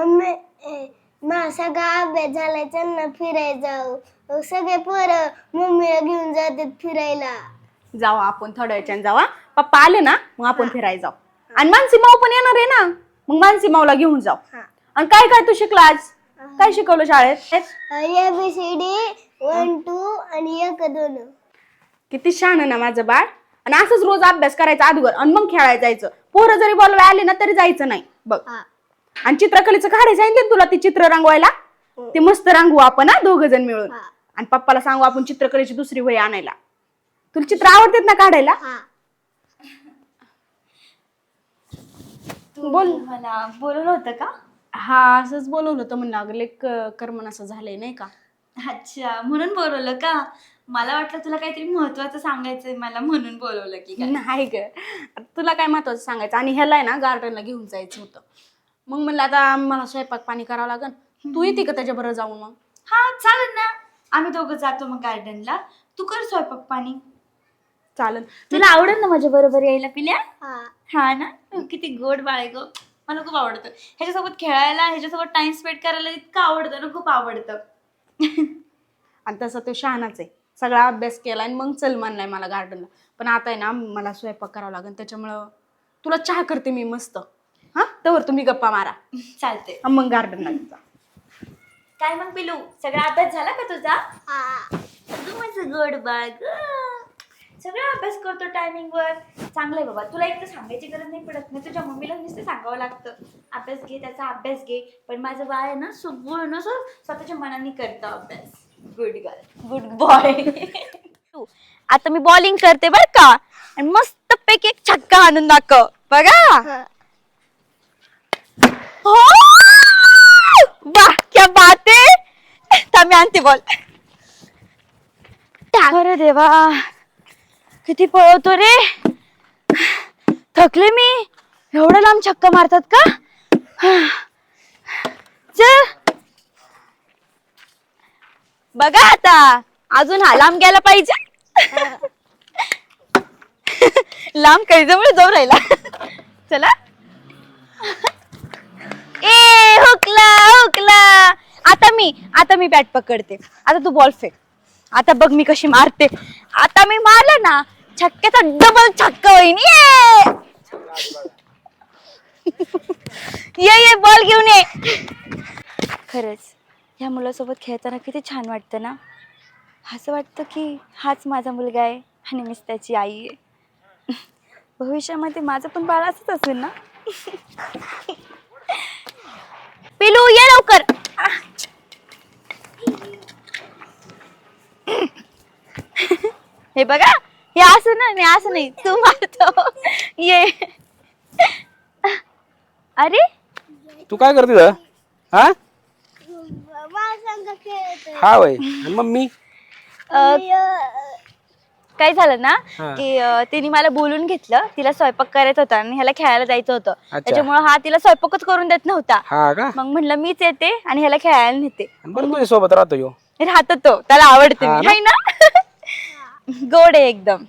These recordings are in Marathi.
मम्मी मा सगळा अभ्यास झालाय, त्यांना फिरायला जाऊ. सगळे पोरं मम्मीला घेऊन जातात फिरायला. जाऊ आपण थोड्या वेळाने जाऊ. पप्पा आले ना मग आपण फिरायला जाऊ. आणि मानसी माऊ पण येणार आहे ना, मग मानसी माऊला घेऊन जाऊ. आणि काय काय तू शिकला आज? काय शिकवलं शाळेत? ABCD 1 2 आणि 1 2. किती छान आहे ना माझं बाळ. आणि असंच रोज अभ्यास करायचा अगोदर आणि मग खेळायला जायचं. पोरं जरी बोलवायला आले ना तरी जायचं नाही बघ. आणि चित्रकलेचं काढायचं सांगितलं तुला, ती चित्र रंगवायला. ते मस्त रंगवू आपण हा, 2 जण मिळून. आणि पप्पाला सांगू आपण चित्रकलेची दुसरी वही आणायला. तुला चित्र आवडतात ना काढायला? बोल. मला बोलवलं होतं का? हा, असंच बोलवलं होतं. म्हणलं अगं लेक करमन असं झालंय नाही का. अच्छा, म्हणून बोलवलं का? मला वाटलं तुला काहीतरी महत्वाचं सांगायचंय मला, म्हणून बोलवलं की काय? नाही ग, तुला काय महत्वाचं सांगायचं. आणि ह्याला आहे ना गार्डनला घेऊन जायचं होतं. मग म्हणलं आता मला स्वयंपाक पाणी करावं लागेल. तू येते का त्याच्याबरोबर जाऊन? मग हा चालेल ना, आम्ही दोघं जातो मग गार्डनला. तू कर स्वयंपाक पाणी. चालेल. तुला आवडेल ना माझ्या बरोबर यायला पिल्या? हा ना, किती गोड बाळ आहे ग. मला खूप आवडतं ह्याच्यासोबत खेळायला, ह्याच्यासोबत टाइम स्पेंड करायला. इतकं आवडतं ना, खूप आवडतं. आणि तसं तो शहाणाच आहे. सगळा अभ्यास केला आणि मग चल म्हणलाय मला गार्डनला. पण आता आहे ना मला स्वयंपाक करावा लागेल, त्याच्यामुळं तुला चहा करते मी मस्त. हा, तर तुम्ही गप्पा मारा. चालते. मग गार्डनला जा. काय मग पिलू, सगळा अभ्यास झाला का तुझा? तू माझं गोड बाळ ग, सगळा अभ्यास करतो टायमिंग वर. चांगलंय बाबा. तुला एक तर सांगायची गरज नाही पडत. नाही तुझ्या मम्मीला नुसतं सांगावं लागतं अभ्यास घे, त्याचा अभ्यास घे. पण माझं बाळ आहे ना, सगळं ना स्वतःच्या मनाने करतं अभ्यास. Good girl, good boy. आता मी बॉलिंग करते बर का, आणि मस्त पैकी एक छक्का आणून दाखव बघा. हो, वाह क्या बात आहे. थांब आणते बॉल. अरे देवा, किती पळवतो रे. थकले मी. एवढं लांब छक्का मारतात का? चल बघा आता, अजून हा लांब गेला पाहिजे. लांब काही जवळ जाऊ राहिला. चला. ए हुकला हुकला. आता मी बॅट पकडते. आता तू बॉल फेक. आता बघ मी कशी मारते. आता मी मारलं ना, छक्क्याचा डबल छक्का होईन. ये बॉल घेऊन ये. खरंच ह्या मुलासोबत खेळताना किती छान वाटतं ना. असं वाटतं की हाच माझा मुलगा आहे आणि मीच त्याची आई आहे. भविष्यामध्ये माझं पण बाळ असंच असेल ना. पिलू ये लवकर. हे बघा, हे असं ना, मी असं नाही, तू मारतो. ये. अरे तू काय करते? हा हा वय. आणि मम्मी काय झालं ना की तिने मला बोलून घेतलं. तिला स्वयंपाक करायचा होता आणि ह्याला खेळायला जायचं होतं. त्याच्यामुळे हा तिला स्वयंपाकच करून देत नव्हता. हा का? मग म्हणलं मीच येते आणि ह्याला खेळायला नेते. बरं तुझ्या सोबत राहतो ह्यो. राहतो तो, त्याला आवडते मी, हाय ना. गोड आहे एकदम.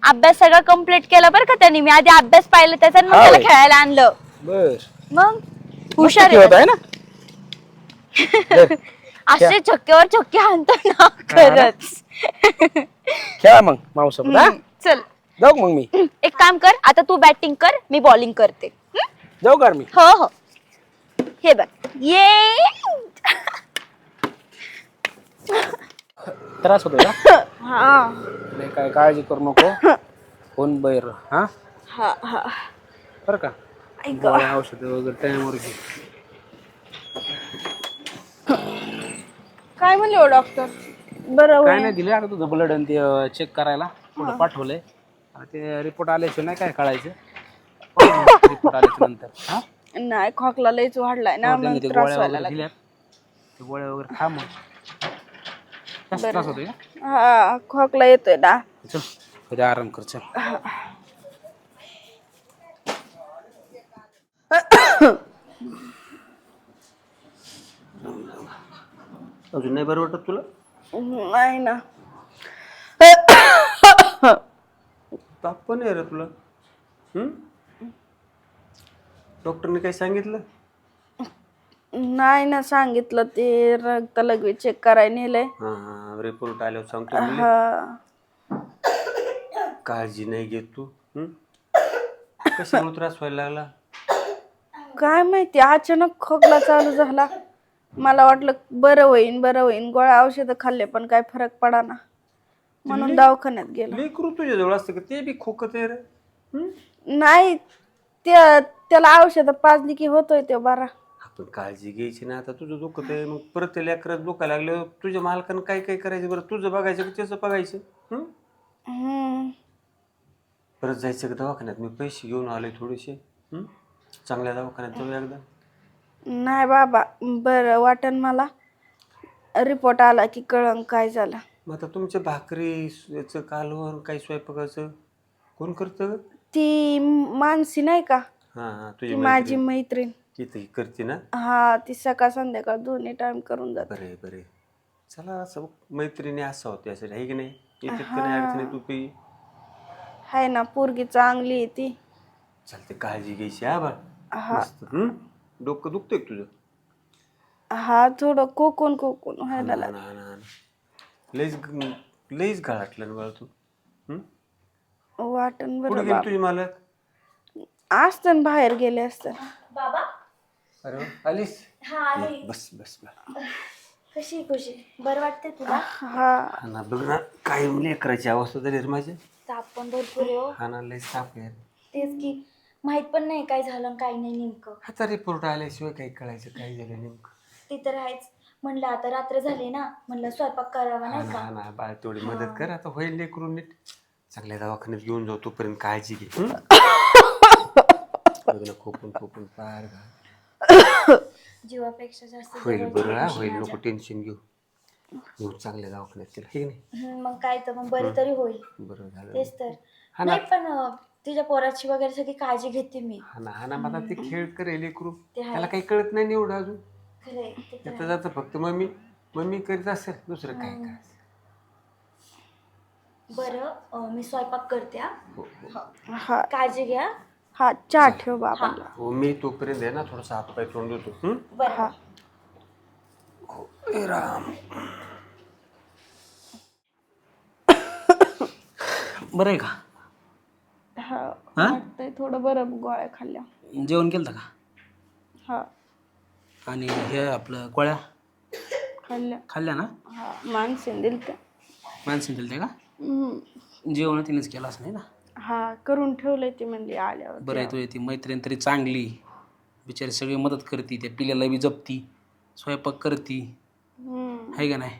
अभ्यास सगळं कम्प्लीट केलं बरं का त्याने. मी आधी अभ्यास पाहिलं त्याचा, मग त्याला खेळायला आणलं. बर, मग हुशार आहे ना. असे छक्क्यावर छक्के आणतो ना खरंच. खेळा मग मावसोबत. हा चल जाऊ मग मी. एक काम कर, आता तू बॅटिंग कर, मी बॉलिंग करते. जाऊ का मी? हो हो. हे बघ, ये. त्रास होतो का? हा नाही काय काळजी करू नको. फोन बैर. हा हा हा. बरं का? गोळ्या औषध वगैरे टाइमवर घे. काय म्हणले हो डॉक्टर? बरं काय नाही दिले आता तुझं ब्लड आणि ते चेक करायला पुढे पाठवलंय. आता ते रिपोर्ट आल्याशिवाय नाही काय कळायचं. रिपोर्ट आल्याच्या नंतर हा नाही, खोकला लयच वाढलाय ना, त्यांनी मग ते त्रास गोळ्या व्हायला वगैरे लागला. दिल्यात. ते गोळ्या वगैरे खा मग. जास्त त्रास होतोय का? हा, खोकला येतोय ना. चल कधी आराम कर. चल अजून नाही बरं वाटत तुला? नाही ना. ताप पण आहे रे तुला? डॉक्टरने काही सांगितलं? नाही ना सांगितलं, ते रक्त लगेच चेक करायला नेलंय. हा रिपोर्ट आल्यावर सांगतो म्हणले. हा काळजी नाही घेत तू. कशामुळे त्रास व्हायला लागला? काय माहिती अचानक खोकला चालू झाला. मला वाटलं बरं होईन गोळ्या औषधं खाल्ले पण काय फरक पडाना, म्हणून दवाखान्यात गेलो. लेकरू तुझ्या जवळ असतं का ते बी खोकत आहे रे? नाही त्याला औषधं पाजली की होतोय ते बरा. आपण काळजी घ्यायची ना. आता तुझं दुखत आहे मग परत त्या लेकरात दुखायला लागलं, तुझ्या मालकानं काय काय करायचं बरं? तुझं बघायचं की त्याचं बघायचं? परत जायचं का दवाखान्यात? मी पैसे घेऊन आलोय थोडेसे. चांगल्या दवाखान्यात जाऊ एकदा. नाही बाबा, बरं वाटन मला. रिपोर्ट आला की कळन काय झालं. मग आता तुमच्या भाकरी याचं कालवण काही स्वयंपाकाचं कोण करतं? ती मानसी नाही का, हां ती तुझी माझी मैत्रीण. किती करते ना? हा, ती सकाळ संध्याकाळ दोन्ही टाइम करून जाते. बरे बरे. चला असं मैत्रिणी असं होते असं आहे की नाही? येतात का नाही अडचणी तू पी. हाय ना, पोरगी चांगली आहे ती. चालते, काळजी घ्यायची हा बा. हा डोकं दुखतंय का तुझं? हा, थोडं कोकून व्हायला ना लागलं. ना ना. लईच गळाटलं ना बाळा तू. वाटण कुठे बरं गेली तुझी मालक? असतं बाहेर गेले असतं. बाबा अरे वा, आलीस? हा आले. बस बस बस. कशी खुशी, बरं वाटतंय तुला? हा हा ना, बघ ना काय लेकराची अवस्था झाली रे माझी. ताप पण भरपूर आहे हो. हा ना, लई ताप आहे. तेच की, माहित पण नाही काय झालं आणि काय नाही नेमकं. आता रिपोर्ट आल्याशिवाय काही कळायचं काय झालं नेमकं. ते तर आहेच. म्हणलं आता रात्र झाली ना, म्हणलं स्वयंपाक करावा हा नाही ना का. हा ना, बाळ तेवढी मदत कर. आता होईल लेकरून नीट. चांगल्या दवाखान्यात घेऊन जाऊ, तोपर्यंत काळजी घे. खोकून पार घा. जीवापेक्षा जास्त होईल जवळची बरं हा, खुशी होईल. माझ्या. नको टेन्शन घेऊ चांगल्या दवाखान्यात तिला, हे नाही. मग काय तर मग बरी तरी होईल. बरं झालं. तेच तर. हा ना. नाही पण तिच्या पोराची वगैरे सगळी काळजी घेते मी. हा ना मला ते खेळ करेल लेकरू. ते आहे. त्याला काही कळत नाही एवढं अजून. खरंय ते तर त्याचं जातं फक्त मम्मी करीत असेल, दुसरं काय करायचं. बरं मी स्वयंपाक करते हा. हा काळजी घ्या. हा, चहा ठेव बाबाला. हो, मी तोपर्यंत आहे ना थोडासा हातपाय तोंड देतो. बरं हा ए राम. बरं आहे का? हा, वाटतंय थोडं बरं गोळ्या खाल्ल्या. जेवण केलं का? हा आणि हे आपलं गोळ्या खाल्ल्या ना? हा, माणसेन दिलत्या. माणसाने दिलं ते का? जेवण तिनेच केलं असं नाही ना? हा, करून ठेवलंय ती म्हणली आल्यावर. बरं आहे, तू ती मैत्रीण तरी चांगली, बिचारी सगळी मदत करते, त्या पिल्याला बी जपती, स्वयंपाक करती, आहे का नाही?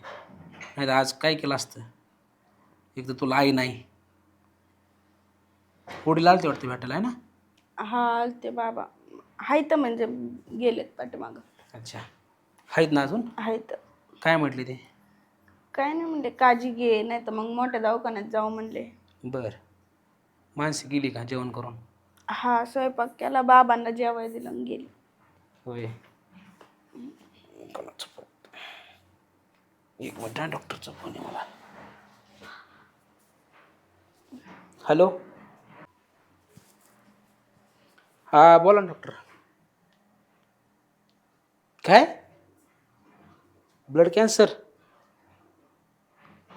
नाही तर आज काय केलं असतं? एक तर तुला आई नाही. होडीला आलते वाटते भेटायला, आहे ना? हा, ते बाबा आहेत म्हणजे गेलेत पाठीमागं. अच्छा, आहेत ना अजून? आहेत. काय म्हटले ते? काय नाही म्हणले, काळजी घे, नाही तर मग मोठ्या दवाखान्यात जाऊ म्हणले. बरं. माणसं गेली का जेवण करून? हा, स्वयंपाक केला, बाबांना जेवायला दिलं आणि गेली. होय. एक मिनिट, डॉक्टरचा फोन आहे मला. हॅलो. हा बोला ना डॉक्टर. काय? Blood cancer?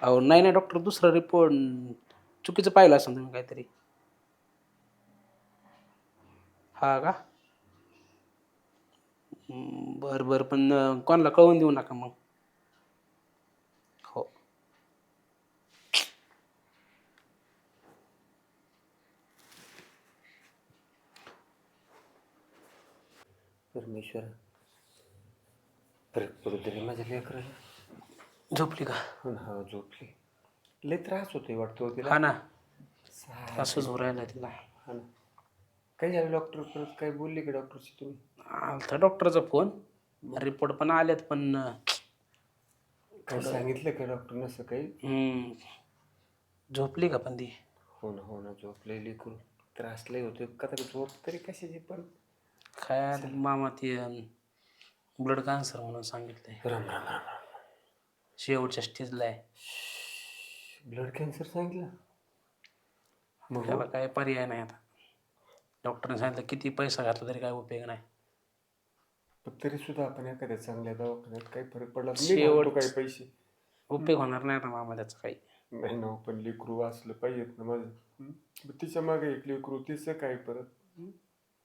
अहो नाही डॉक्टर, दुसरा रिपोर्ट चुकीचं पाहिलं असं तुम्ही काहीतरी. हा का? बरं पण कोणाला कळवून देऊ नका मग. हो. परमेश्वर परत पडू तरी माझ्या लेकराला. झोपली का? हो ना, हो झोपली. लय त्रास होतोय वाटतो तिला. हा ना, असंच हो राहिलं तिला. हा ना. काय झालं डॉक्टर? परत काय बोलले का डॉक्टरशी तुम्ही? आलता डॉक्टरचा फोन, रिपोर्ट पण आलेत, पण काय सांगितलं का डॉक्टर नसं काही? झोपली का पण ती? हो ना झोपले लेकरू. त्रास लय होतोय. का झोप तरी कशाची पण. काय मामा ते ब्लड कॅन्सर म्हणून सांगितलंय. राम राम राम. शेवटच्या स्टेजला आहे. ब्लड कॅन्सर सांगितलं? मग त्याला काय पर्याय नाही आता. डॉक्टरने सांगितलं किती पैसा घातला तरी काय उपयोग नाही. पण तरी सुद्धा आपण एखाद्या चांगल्या दवाखान्यात काही फरक पडला तर मी शेवट- घालतो काही पैसे. उपयोग होणार नाही ना मामा त्याचं काही. नाही ना, पण लेकरू वाचलं पाहिजेत ना माझं. मग तिच्या मागे एक लेकरू, तिचं काय परत.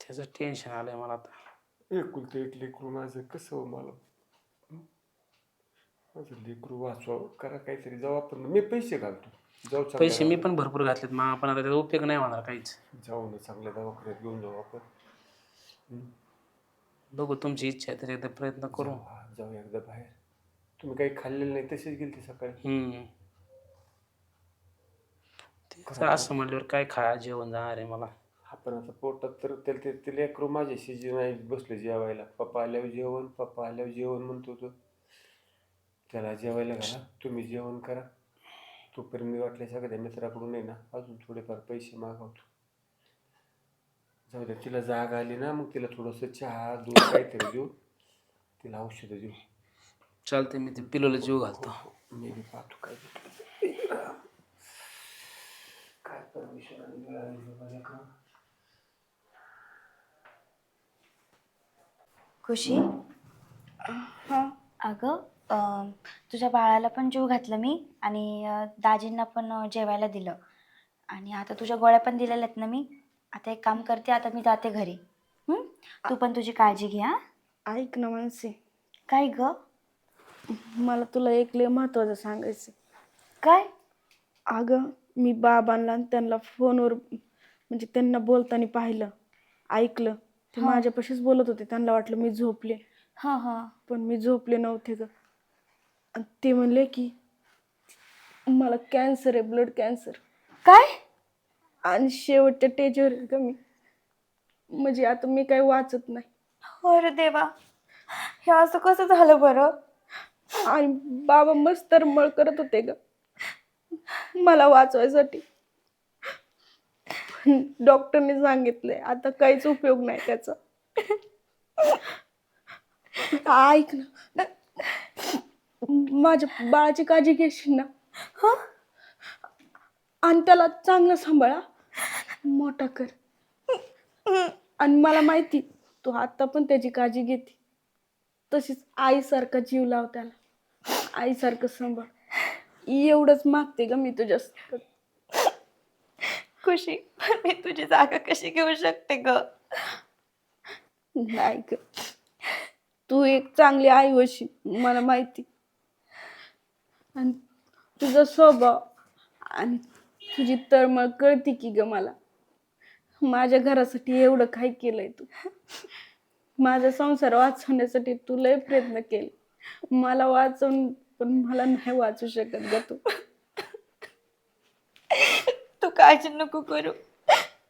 त्याचं टेन्शन आलंय मला आता. एकुलतं एक लेकरू माझं, कसं हो मला. माझं लेकरू वाचवावं, करा काहीतरी. जाऊ आपण, मी पैसे घालतो. जाऊ पैसे चांगल्या मी पण भरपूर घातलेत मामा, पण आता त्याचा उपयोग नाही होणार काहीच. जाऊ ना, चांगल्या दवाखान्यात घेऊन जाऊ आपण. बघू तुमची इच्छा आहे तर एकदा प्रयत्न करू. जाऊ एकदा बाहेर. तुम्ही काही खाल्लेलं नाही, तसेच गेलते सकाळी. तर असं म्हटल्यावर काय खाया जेवण जाणार आहे मला. आपण आता पोटात तर ते लेकरू माझ्याशी जे नाही बसले जेवायला. पप्पा आल्यावर जेवण, पप्पा आल्यावर जेवण म्हणतो तो. त्याला जेवायला घाला, तुम्ही जेवण करा. तोपर्यंत मी वाटल्या सगळ्या मित्राकडून आहे ना अजून थोडेफार पैसे मागवतो. जाऊ द्या, तिला जाग आली ना मग तिला थोडंसं चहा दूध काहीतरी देऊ, तिला औषधं देऊ. चालते, मी ते पिलोला जीव घालतो. मी बी पाहतो काय भेटलं. काय परमेश्वराने मिळाली बाबा का. खुशी, हा अगं तुझ्या बाळाला पण जीव घातलं मी आणि दाजींना पण जेवायला दिलं आणि आता तुझ्या गोळ्या पण दिलेल्या आहेत ना मी. आता एक काम करते, आता मी जाते घरी. तू पण तुझी काळजी घे. हा, ऐक ना मानसी, काय ग? मला तुला एक लय महत्वाचं सांगायचं. काय? अगं मी बाबांना आणि त्यांना फोनवर म्हणजे त्यांना बोलताना पाहिलं, ऐकलं. ते माझ्यापाशीच बोलत होते. त्यांना वाटलं मी झोपले, हां हां. पण मी झोपले नव्हते ग. आणि ते म्हणले की मला कॅन्सर आहे, ब्लड कॅन्सर. काय? आणि शेवटच्या स्टेजवर आहे ग मी. म्हणजे आता मी काही वाचत नाही. अरे देवा, हे असं कसं झालं बरं? आणि बाबा मस्त तरमळ करत होते ग मला वाचवायसाठी. पण डॉक्टरने सांगितलंय आता काहीच उपयोग नाही त्याचा. ऐक ना, माझ्या बाळाची काळजी घेशील ना, आणि त्याला चांगलं सांभाळा, मोठा कर. आणि मला माहिती तू आता पण त्याची काळजी घेते, तशीच आईसारखा जीव लाव त्याला, आईसारखं सांभाळ. एवढंच मागते ग मी तुझ्यासाठी. खुशी, पण मी तुझी जागा कशी घेऊ शकते ग? नाही ग, तू एक चांगली आई होशील मला माहिती. आणि तुझा स्वभाव आणि तुझी तळमळ कळती की ग मला. माझ्या घरासाठी एवढं काय केलंय तू. माझा संसार वाचवण्यासाठी तू लय प्रयत्न केले. मला वाचवून पण मला नाही वाचू शकत ग तू. तू काळजी नको करू,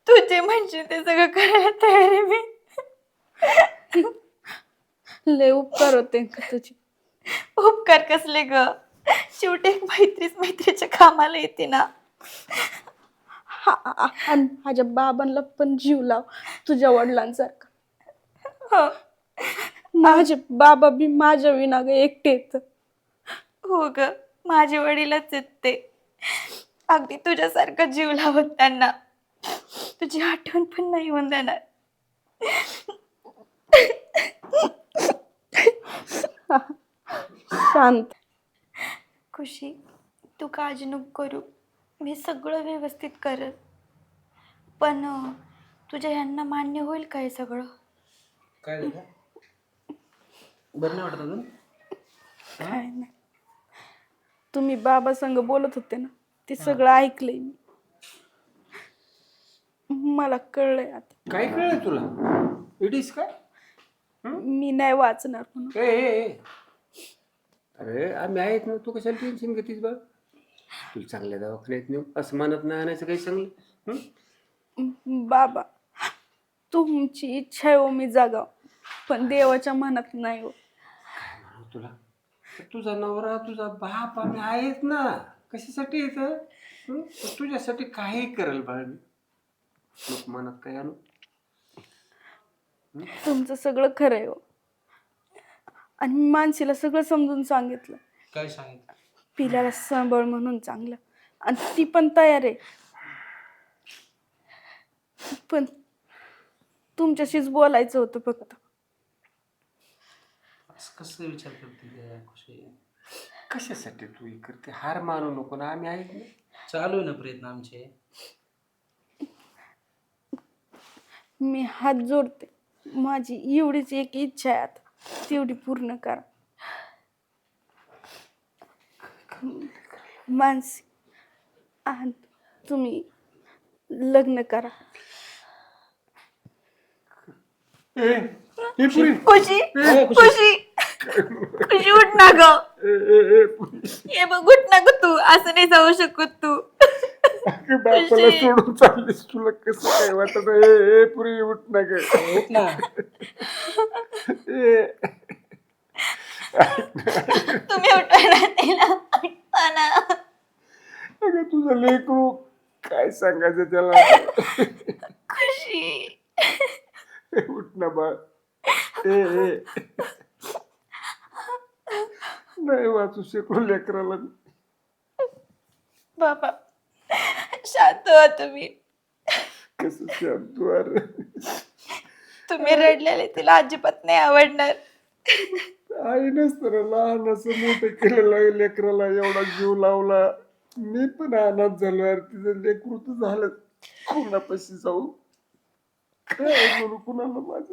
तू जे म्हणशील ते सगळं करायला तयार आहे मी. लय उपकार होते ग तुझे. उपकार कसले ग? शेवटी एक मैत्रीच्या कामाला येते ना. आणि माझ्या बाबांना पण जीव लाव तुझ्या वडिलांसारखा. हो. माझे बाबा बी माझ्या विना ग एकटे आहेत. हो ग, माझे वडीलच आहेत ते. अगदी तुझ्यासारखं जीव लावत त्यांना. तुझी आठवण पण नाही होऊन देणार. शांत. खुशी, तू काळजी नको करू, मी सगळं व्यवस्थित करेल. पण तुझ्या ह्यांना मान्य होईल का हे सगळं? काय झालं? बरं नाही वाटत अजून? काय नाही, तुम्ही बाबा संग बोलत होते ना, ते सगळं ऐकलंय मी. मला कळलंय आता. काय कळलं तुला? इडीस काय? मी नाही वाचणार म्हणून. ए अरे आम्ही आहेत ना, तू कशाला टेन्शन घेतीस बघ. तुला चांगल्या दवाखान्यात नेऊ असं म्हणत नाही आणायचं काही चांगलं. बाबा, तुमची इच्छा आहे हो मी जागाव, पण देवाच्या मनात नाही हो. तुला तुझा नवरा तुझा बाप आम्ही आहेत ना, कशासाठी येतं. तुझ्यासाठी काही करेल बाळ मी. मग मनात काय आणू. तुमचं सगळं खरं आहे हो. आणि मी मानसीला सगळं समजून सांगितलं. काय सांगितलं? पिल्याला सांभाळ म्हणून चांगलं, आणि ती पण तयार आहे. पण तुमच्याशीच बोलायचं होतं फक्त. कसं विचार करते काय खुशी? कशासाठी तू हे करते? हार मानू नको ना, आम्ही आहेत ना. चालू आहे ना प्रयत्न आमचे. मी हात जोडते, माझी एवढीच एक इच्छा आहे आता, तेवढी पूर्ण करा. मानसी आणि तुम्ही लग्न करा. खुशी खुशी खुशी उठ ना ग. हे बघ उठ ना ग, तू असं नाही जाऊ शकत तू. बापाला सोडून चाललीस, तुला कसं काय वाटत? ए पुरी उठ ना ग. उठ ना. तुम्ही उठवायला तिला उठवा ना. अगं तुझं लेकरू काय सांगायचं त्याला? खुशी उठ ना बा. ए नाही वाचू शकलो लेकराला. बाबा शांत व्हा तुम्ही. कसं शांतवार. तुम्ही रडलेले तिला अजिबात नाही आवडणार. आई नसतं लहान असं मोठं केलेलं लेकराला, एवढा जीव लावला. मी पण अनाथ झालो यार. तिचं लेकरू तर झालं, कुणापाशी जाऊ काय म्हणू कुणाला माझं?